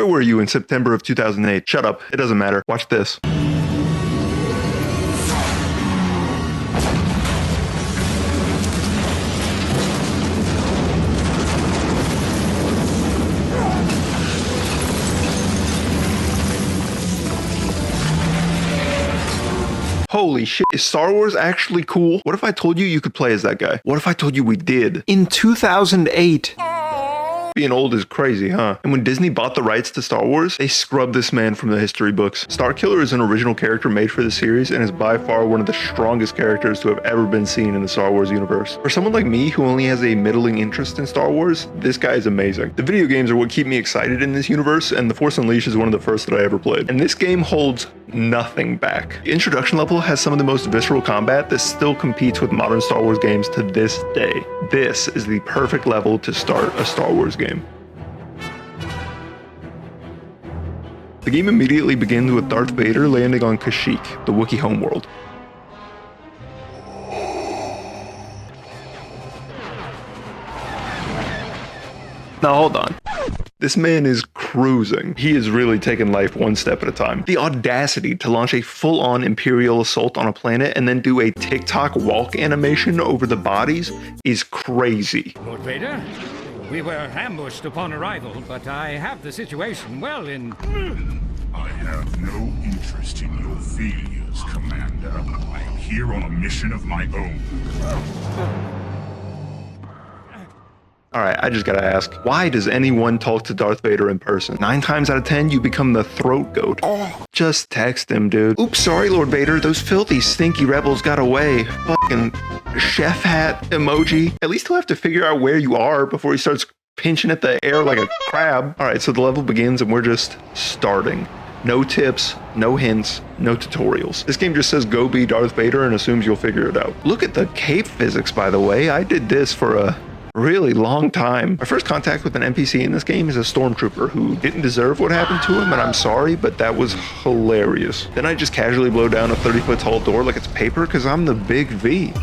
Where were you in September of 2008? Shut up. It doesn't matter. Watch this. Holy shit, is Star Wars actually cool? What if I told you you could play as that guy? What if I told you we did? In 2008. Being old is crazy, huh? And when Disney bought the rights to Star Wars, they scrubbed this man from the history books. Starkiller is an original character made for the series and is by far one of the strongest characters to have ever been seen in the Star Wars universe. For someone like me who only has a middling interest in Star Wars, this guy is amazing. The video games are what keep me excited in this universe, and The Force Unleashed is one of the first that I ever played. And this game holds nothing back. The introduction level has some of the most visceral combat that still competes with modern Star Wars games to this day. This is the perfect level to start a Star Wars game. The game immediately begins with Darth Vader landing on Kashyyyk, the Wookiee homeworld. Now hold on. This man is cruising. He is really taking life one step at a time. The audacity to launch a full-on Imperial assault on a planet and then do a TikTok walk animation over the bodies is crazy. Lord Vader, we were ambushed upon arrival, but I have the situation well in... I have no interest in your failures, Commander. I am here on a mission of my own. Alright, I just gotta ask, why does anyone talk to Darth Vader in person? 9 times out of 10, you become the throat goat. Just text him, dude. Oops, sorry, Lord Vader, those filthy, stinky rebels got away. Fucking chef hat emoji. At least he'll have to figure out where you are before he starts pinching at the air like a crab. Alright, so the level begins and we're just starting. No tips, no hints, no tutorials. This game just says go be Darth Vader and assumes you'll figure it out. Look at the cape physics, by the way. I did this for a really long time. My first contact with an NPC in this game is a stormtrooper who didn't deserve what happened to him, and I'm sorry, but that was hilarious. Then I just casually blow down a 30-foot tall door like it's paper because I'm the big V.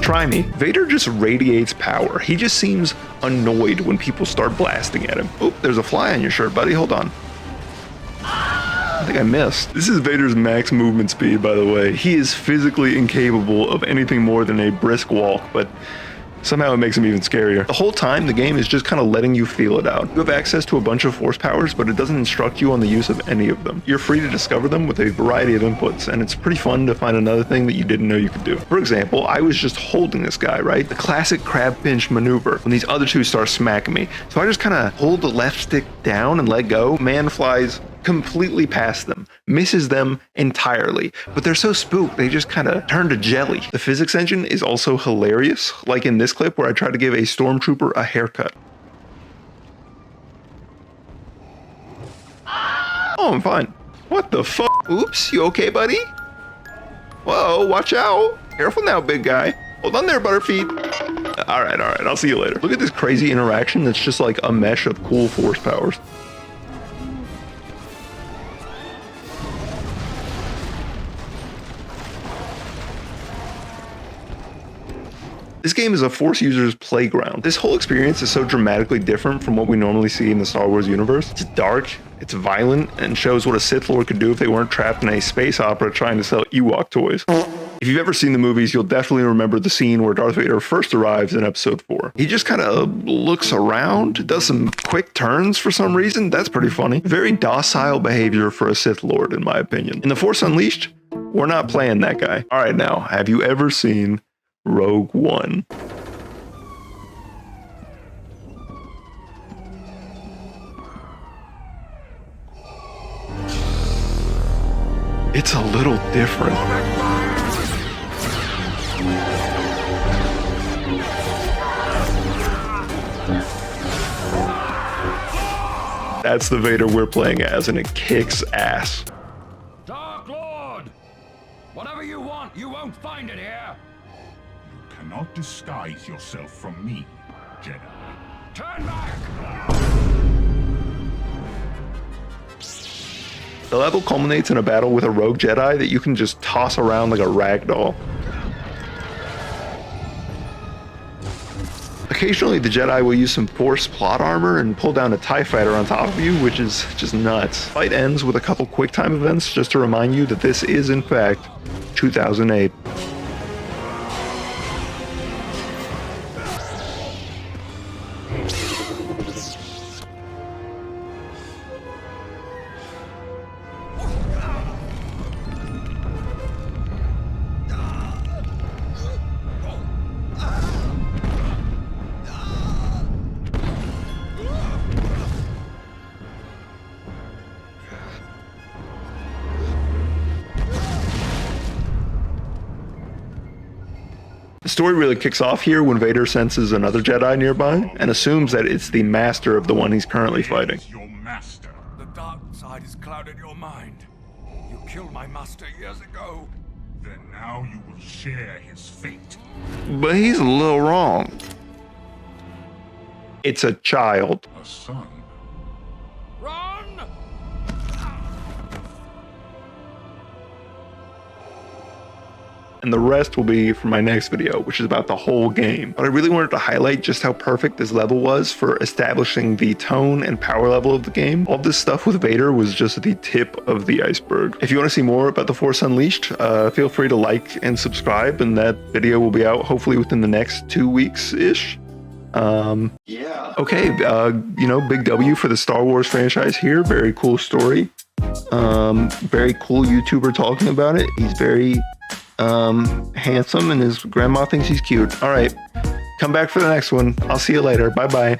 Try me. Vader just radiates power. He just seems annoyed when people start blasting at him. Oop, there's a fly on your shirt, buddy. Hold on. I think I missed. This is Vader's max movement speed, by the way. He is physically incapable of anything more than a brisk walk, but somehow it makes him even scarier. The whole time, the game is just kind of letting you feel it out. You have access to a bunch of force powers, but it doesn't instruct you on the use of any of them. You're free to discover them with a variety of inputs, and it's pretty fun to find another thing that you didn't know you could do. For example, I was just holding this guy, right? The classic crab pinch maneuver when these other two start smacking me. So I just kind of hold the left stick down and let go. Man flies completely past them, misses them entirely, but they're so spooked they just kind of turn to jelly. The physics engine is also hilarious, like in this clip where I tried to give a stormtrooper a haircut. Oh, I'm fine. What the fuck? Oops, you okay, buddy? Whoa, watch out. Careful now, big guy. Hold on there, Butterfeet. All right, I'll see you later. Look at this crazy interaction that's just like a mesh of cool force powers. This game is a Force user's playground. This whole experience is so dramatically different from what we normally see in the Star Wars universe. It's dark, it's violent, and shows what a Sith Lord could do if they weren't trapped in a space opera trying to sell Ewok toys. If you've ever seen the movies, you'll definitely remember the scene where Darth Vader first arrives in Episode 4. He just kind of looks around, does some quick turns for some reason. That's pretty funny. Very docile behavior for a Sith Lord, in my opinion. In The Force Unleashed, we're not playing that guy. All right, now, have you ever seen Rogue One? It's a little different. That's the Vader we're playing as, and it kicks ass. Dark Lord! Whatever you want, you won't find it here! You cannot disguise yourself from me, Jedi. Turn back! The level culminates in a battle with a rogue Jedi that you can just toss around like a rag doll. I Occasionally, the Jedi will use some Force plot armor and pull down a TIE fighter on top of you, which is just nuts. Fight ends with a couple quick time events just to remind you that this is, in fact, 2008. The story really kicks off here when Vader senses another Jedi nearby and assumes that it's the master of the one he's currently fighting. Your master. The dark side has clouded your mind. You killed my master years ago. Then now you will share his fate. But he's a little wrong. It's a child. A son. Run! And the rest will be for my next video, which is about the whole game. But I really wanted to highlight just how perfect this level was for establishing the tone and power level of the game. All this stuff with Vader was just the tip of the iceberg. If you want to see more about The Force Unleashed, feel free to like and subscribe, and that video will be out hopefully within the next 2 weeks-ish. Yeah. Okay, big W for the Star Wars franchise here. Very cool story. Very cool YouTuber talking about it. He's very handsome, and his grandma thinks he's cute. All right, come back for the next one. I'll see you later. Bye bye.